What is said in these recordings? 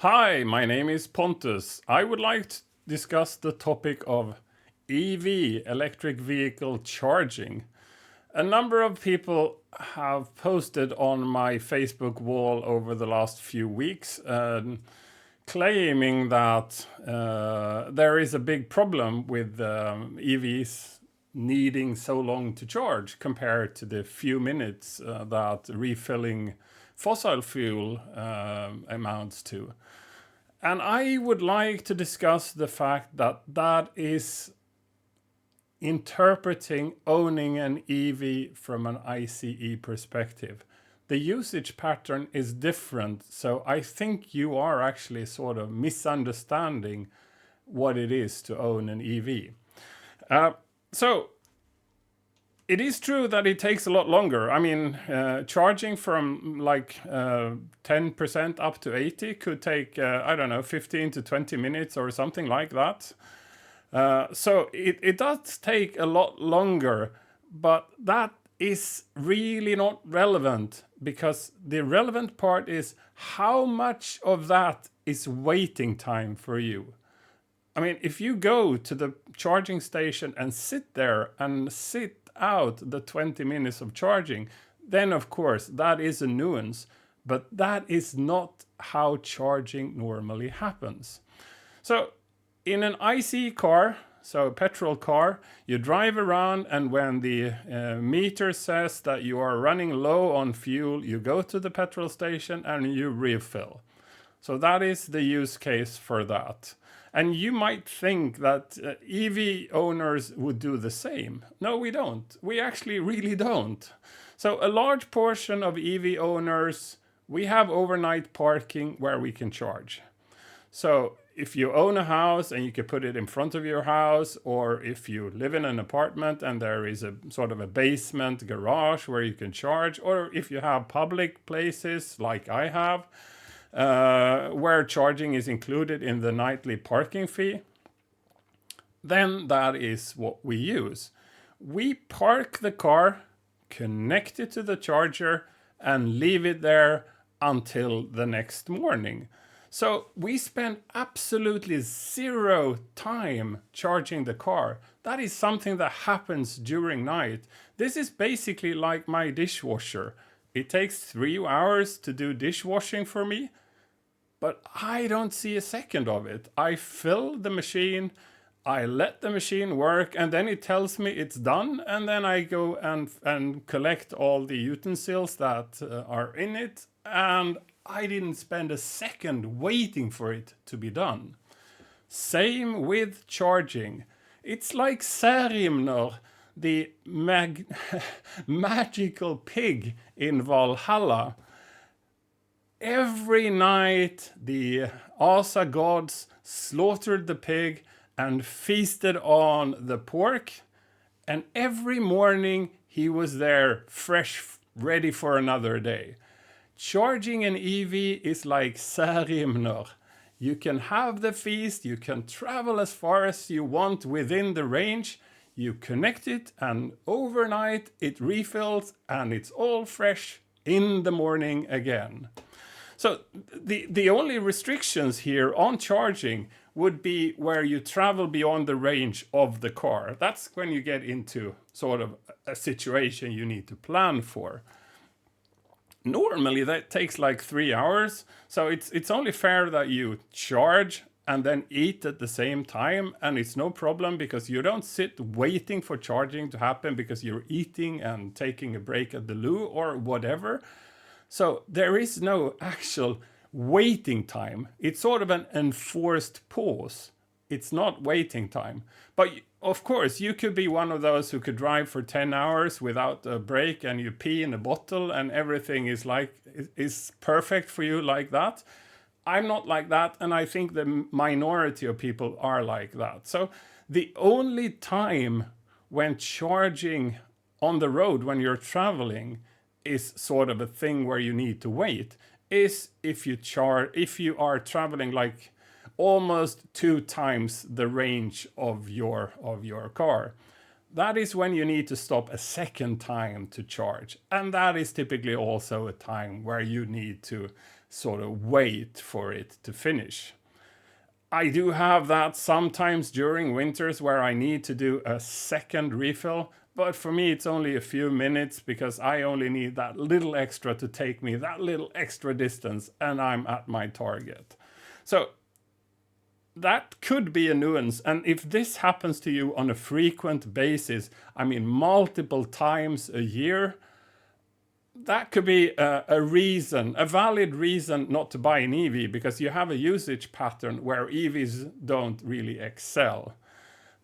Hi, my name is Pontus. I would like to discuss the topic of EV, electric vehicle charging. A number of people have posted on my Facebook wall over the last few weeks claiming that there is a big problem with EVs needing so long to charge compared to the few minutes that refilling fossil fuel amounts to. And I would like to discuss the fact that that is interpreting owning an EV from an ICE perspective. The usage pattern is different, so I think you are actually sort of misunderstanding what it is to own an EV. So it is true that it takes a lot longer. I mean, charging from like 10% up to 80 could take, I don't know, 15 to 20 minutes or something like that. So it does take a lot longer, but that is really not relevant, because the relevant part is how much of that is waiting time for you. I mean, if you go to the charging station and sit there and sit out the 20 minutes of charging, then of course that is a nuance, but that is not how charging normally happens. So in an IC car, so a petrol car, you drive around, and when the meter says that you are running low on fuel, you go to the petrol station and you refill. So that is the use case for that. And you might think that EV owners would do the same. No, we don't. We actually really don't. So a large portion of EV owners, we have overnight parking where we can charge. So if you own a house and you can put it in front of your house, or if you live in an apartment and there is a sort of a basement garage where you can charge, or if you have public places like I have, where charging is included in the nightly parking fee, then that is what we use. We park the car, connect it to the charger, and leave it there until the next morning. So we spend absolutely zero time charging the car. That is something that happens during night. This is basically like my dishwasher. It takes 3 hours to do dishwashing for me, but I don't see a second of it. I fill the machine, I let the machine work, and then it tells me it's done, and then I go and collect all the utensils that are in it, and I didn't spend a second waiting for it to be done. Same with charging. It's like Särimner, the magical pig in Valhalla. Every night the Asa gods slaughtered the pig and feasted on the pork, and every morning he was there fresh, ready for another day. Charging an EV is like Särimner. You can have the feast, you can travel as far as you want within the range, you connect it, and overnight it refills and it's all fresh in the morning again. So the only restrictions here on charging would be where you travel beyond the range of the car. That's when you get into sort of a situation you need to plan for. Normally that takes like 3 hours, so it's only fair that you charge and then eat at the same time, and it's no problem because you don't sit waiting for charging to happen because you're eating and taking a break at the loo or whatever. So there is no actual waiting time. It's sort of an enforced pause. It's not waiting time. But of course, you could be one of those who could drive for 10 hours without a break, and you pee in a bottle and everything is perfect for you like that. I'm not like that, and I think the minority of people are like that. So the only time when charging on the road when you're traveling is sort of a thing where you need to wait is if you are traveling like almost 2 times the range of your car. that is when you need to stop a second time to charge. And that is typically also a time where you need to sort of wait for it to finish. I do have that sometimes during winters where I need to do a second refill, but for me it's only a few minutes because I only need that little extra to take me that little extra distance and I'm at my target. So that could be a nuance. And if this happens to you on a frequent basis, I mean, multiple times a year, that could be a reason, a valid reason not to buy an EV, because you have a usage pattern where EVs don't really excel.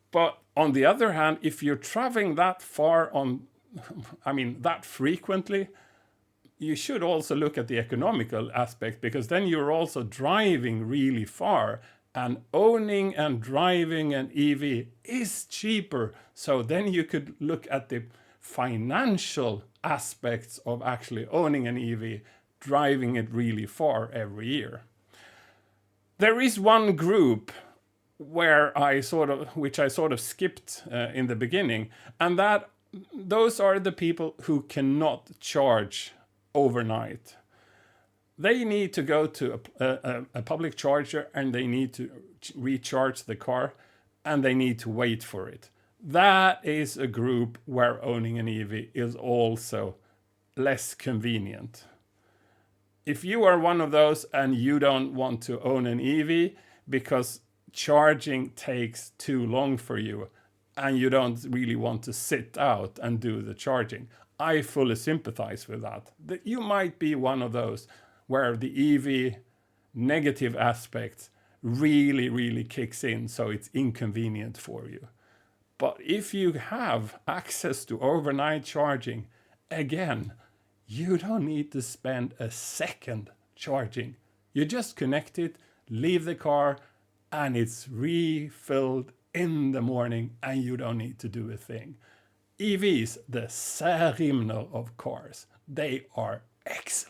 But on the other hand, if you're traveling that far that frequently, you should also look at the economical aspect, because then you're also driving really far, and owning and driving an EV is cheaper. So then you could look at the financial aspects of actually owning an EV, driving it really far every year. There is one group which I sort of skipped in the beginning, and those are the people who cannot charge overnight. They need to go to a public charger and they need to recharge the car and they need to wait for it. That is a group where owning an EV is also less convenient. If you are one of those and you don't want to own an EV because charging takes too long for you and you don't really want to sit out and do the charging, I fully sympathize with that. That you might be one of those where the EV negative aspects really, really kicks in, so it's inconvenient for you. But if you have access to overnight charging, again, you don't need to spend a second charging. You just connect it, leave the car, and it's refilled in the morning, and you don't need to do a thing. EVs, the Särimner of cars, they are excellent.